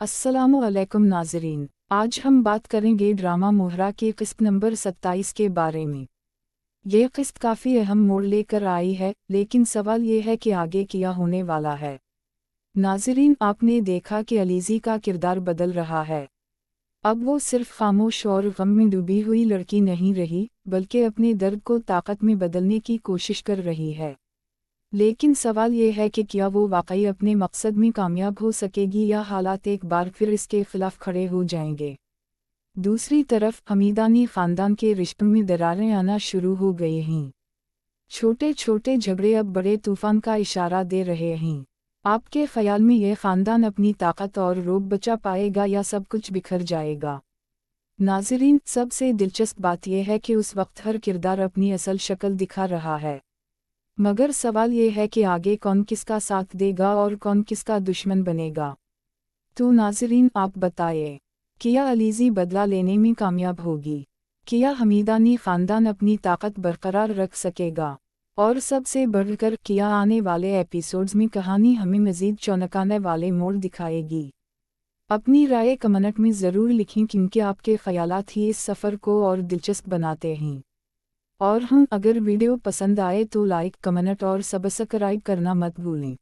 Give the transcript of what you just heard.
अस्सलामुअलैकुम नाज़रीन, आज हम बात करेंगे ड्रामा मोहरा की किस्त नंबर 27 के बारे में। ये किस्त काफ़ी अहम मोड़ लेकर आई है, लेकिन सवाल ये है कि आगे क्या होने वाला है। नाज़रीन, आपने देखा कि अलीज़ी का किरदार बदल रहा है। अब वो सिर्फ खामोश और गम में डूबी हुई लड़की नहीं रही, बल्कि अपने दर्द को ताकत में बदलने की कोशिश कर रही है। लेकिन सवाल ये है कि क्या वो वाकई अपने मकसद में कामयाब हो सकेगी या हालात एक बार फिर इसके खिलाफ खड़े हो जाएंगे। दूसरी तरफ हमीदानी ख़ानदान के रिश्तों में दरारें आना शुरू हो गई हैं। छोटे छोटे झगड़े अब बड़े तूफान का इशारा दे रहे हैं। आपके ख्याल में यह ख़ानदान अपनी ताकत और रोब बचा पाएगा या सब कुछ बिखर जाएगा? नाज़रीन, सबसे दिलचस्प बात यह है कि उस वक्त हर किरदार अपनी असल शक्ल दिखा रहा है, मगर सवाल ये है कि आगे कौन किसका साथ देगा और कौन किसका दुश्मन बनेगा। तो नाज़रीन, आप बताइए, क्या अलीज़ी बदला लेने में कामयाब होगी? क्या हमीदानी ख़ानदान अपनी ताकत बरकरार रख सकेगा? और सबसे बढ़कर, क्या आने वाले एपिसोड्स में कहानी हमें मज़ीद चौंकाने वाले मोड़ दिखाएगी? अपनी राय कमेंट में ज़रूर लिखें, क्योंकि आपके ख़यालात ही इस सफ़र को और दिलचस्प बनाते हैं। और अगर वीडियो पसंद आए तो लाइक, कमेंट और सब्सक्राइब करना मत भूलें।